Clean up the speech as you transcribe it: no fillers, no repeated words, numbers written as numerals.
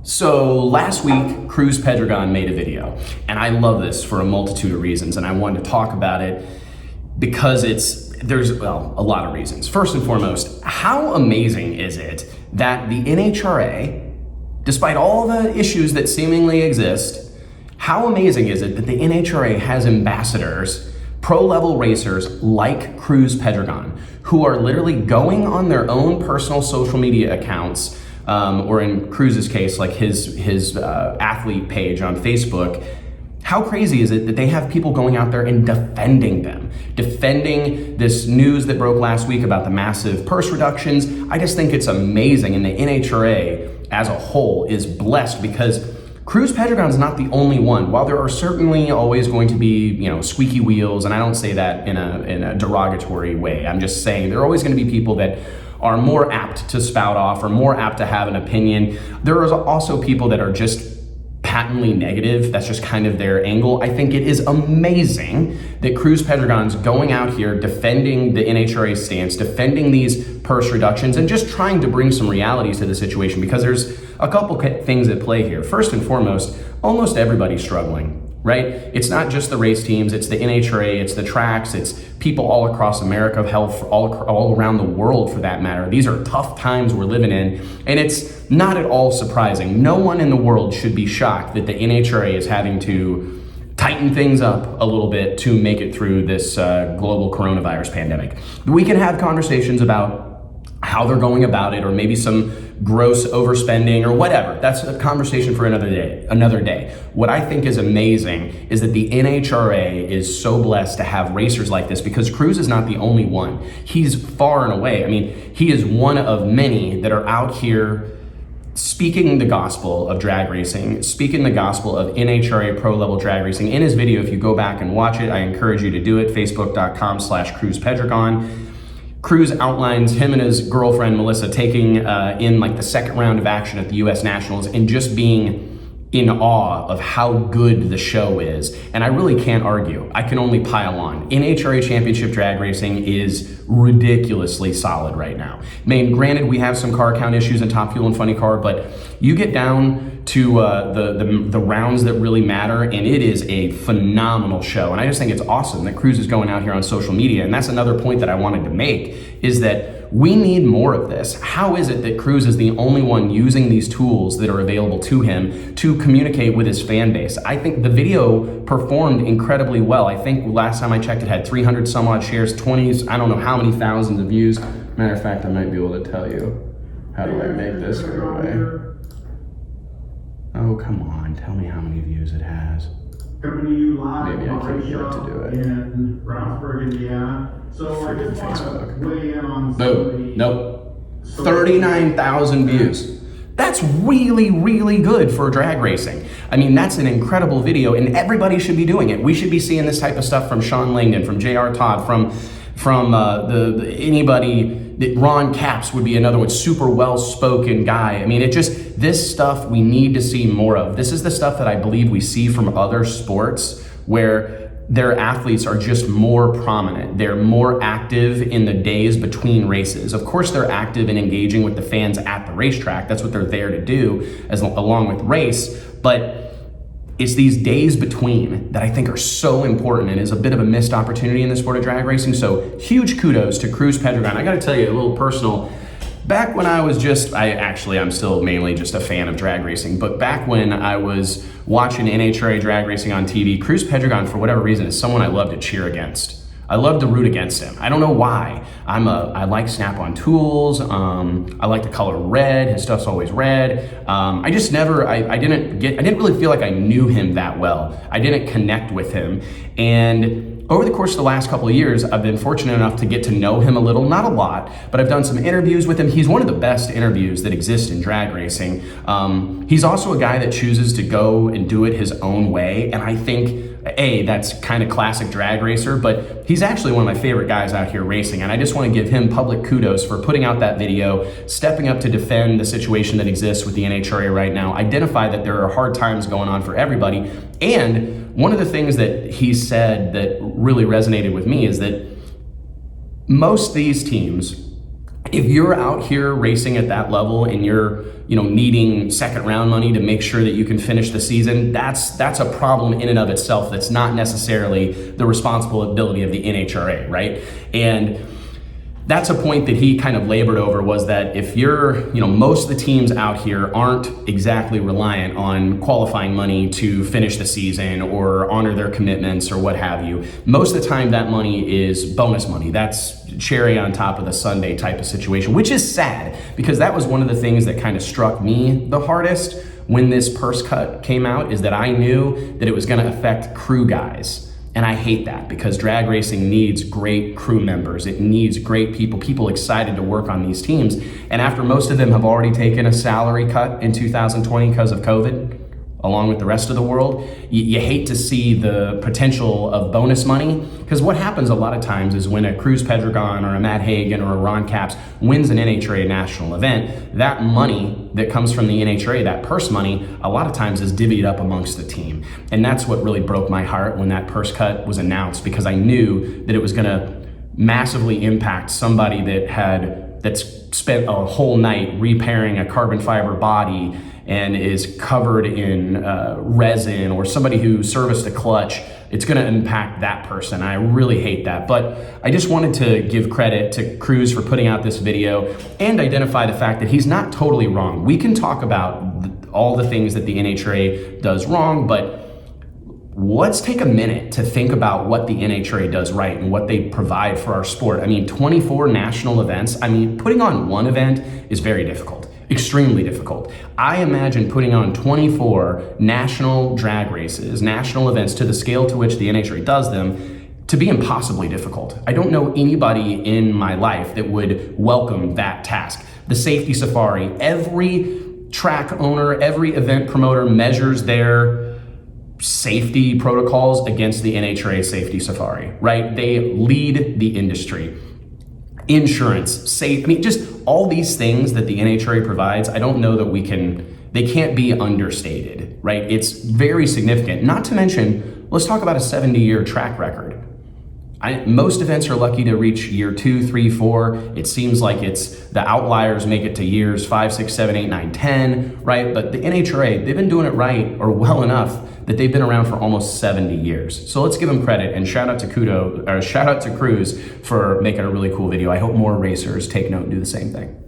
So last week, Cruz Pedregon made a video, and I love this for a multitude of reasons, and I wanted to talk about it because there's a lot of reasons. First and foremost, how amazing is it that the NHRA, despite all the issues that seemingly exist, how amazing is it that the NHRA has ambassadors, pro-level racers like Cruz Pedregon, who are literally going on their own personal social media accounts, or in Cruz's case, like his athlete page on Facebook. How crazy is it that they have people going out there and defending them, defending this news that broke last week about the massive purse reductions? I just think it's amazing, and the NHRA as a whole is blessed because Cruz Pedregon is not the only one. While there are certainly always going to be, squeaky wheels, and I don't say that in a derogatory way. I'm just saying there are always going to be people that are more apt to spout off or more apt to have an opinion. There are also people that are just patently negative. That's just kind of their angle. I think it is amazing that Cruz Pedregon's going out here defending the NHRA stance, defending these purse reductions, and just trying to bring some realities to the situation, because there's a couple things at play here. First and foremost, almost everybody's struggling, right? It's not just the race teams, it's the NHRA, it's the tracks, it's people all across America, health, all around the world for that matter. These are tough times we're living in, and it's not at all surprising. No one in the world should be shocked that the NHRA is having to tighten things up a little bit to make it through this global coronavirus pandemic. We can have conversations about how they're going about it, or maybe some gross overspending or whatever. That's a conversation for another day. What I think is amazing is that the NHRA is so blessed to have racers like this, because Cruz is not the only one. He's far and away, he is one of many that are out here speaking the gospel of drag racing, speaking the gospel of NHRA pro level drag racing. In his video, if you go back and watch it, I encourage you to do it, facebook.com/Cruz Pedregon. Cruz outlines him and his girlfriend, Melissa, taking in the second round of action at the US Nationals and just being in awe of how good the show is. And I really can't argue. I can only pile on. NHRA Championship Drag Racing is ridiculously solid right now. Granted, we have some car count issues in Top Fuel and Funny Car, but you get down to the rounds that really matter, and it is a phenomenal show. And I just think it's awesome that Cruz is going out here on social media. And that's another point that I wanted to make, is that we need more of this. How is it that Cruz is the only one using these tools that are available to him to communicate with his fan base? I think the video performed incredibly well. I think last time I checked, it had 300 some odd shares, 20s, I don't know how many thousands of views. Matter of fact, I might be able to tell you. How do I make this go away? Oh, come on, tell me how many views it has. Coming to you live. Maybe I can't get it to do it. In Brownsburg, Indiana. So I just want to weigh in on boom. Nope. 39,000 views. That's really, really good for drag racing. That's an incredible video, and everybody should be doing it. We should be seeing this type of stuff from Sean Langdon, from J.R. Todd, from anybody. Ron Capps would be another one, super well-spoken guy. This stuff we need to see more of. This is the stuff that I believe we see from other sports where their athletes are just more prominent. They're more active in the days between races. Of course, they're active in engaging with the fans at the racetrack. That's what they're there to do, along with race. But it's these days between that I think are so important, and is a bit of a missed opportunity in the sport of drag racing. So huge kudos to Cruz Pedregon. I gotta tell you a little personal. Back when I was I'm still mainly just a fan of drag racing, but back when I was watching NHRA drag racing on TV, Cruz Pedregon, for whatever reason, is someone I love to cheer against. I love to root against him. I don't know why. I like Snap-on tools. I like the color red. His stuff's always red. I didn't really feel like I knew him that well. I didn't connect with him. And over the course of the last couple of years, I've been fortunate enough to get to know him a little, not a lot, but I've done some interviews with him. He's one of the best interviews that exist in drag racing. He's also a guy that chooses to go and do it his own way. And I think, that's kind of classic drag racer, but he's actually one of my favorite guys out here racing. And I just want to give him public kudos for putting out that video, stepping up to defend the situation that exists with the NHRA right now, identify that there are hard times going on for everybody. And one of the things that he said that really resonated with me is that most of these teams if you're out here racing at that level and you're, needing second round money to make sure that you can finish the season, that's a problem in and of itself. That's not necessarily the responsibility of the NHRA, right? And that's a point that he kind of labored over, was that if you're, most of the teams out here aren't exactly reliant on qualifying money to finish the season or honor their commitments or what have you. Most of the time that money is bonus money. That's cherry on top of the sundae type of situation, which is sad, because that was one of the things that kind of struck me the hardest when this purse cut came out, is that I knew that it was going to affect crew guys. And I hate that, because drag racing needs great crew members. It needs great people excited to work on these teams. And after most of them have already taken a salary cut in 2020 because of COVID, along with the rest of the world, you hate to see the potential of bonus money, because what happens a lot of times is when a Cruz Pedregon or a Matt Hagan or a Ron Capps wins an NHRA national event, that money that comes from the NHRA, that purse money, a lot of times is divvied up amongst the team. And that's what really broke my heart when that purse cut was announced, because I knew that it was gonna massively impact somebody that's spent a whole night repairing a carbon fiber body and is covered in resin, or somebody who serviced a clutch. It's gonna impact that person. I really hate that. But I just wanted to give credit to Cruz for putting out this video and identify the fact that he's not totally wrong. We can talk about all the things that the NHRA does wrong, but let's take a minute to think about what the NHRA does right and what they provide for our sport. 24 national events. Putting on one event is very difficult. Extremely difficult. I imagine putting on 24 national drag races, national events to the scale to which the NHRA does them, to be impossibly difficult. I don't know anybody in my life that would welcome that task. The safety safari, every track owner, every event promoter measures their safety protocols against the NHRA safety safari, right? They lead the industry. Insurance, just all these things that the NHRA provides, I don't know that they can't be understated, right? It's very significant. Not to mention, let's talk about a 70-year track record. Most events are lucky to reach year 2, 3, 4. It seems like the outliers make it to years 5, 6, 7, 8, 9, 10, right? But the NHRA, they've been doing it right, or well enough, that they've been around for almost 70 years. So let's give them credit, and shout out to Cruz for making a really cool video. I hope more racers take note and do the same thing.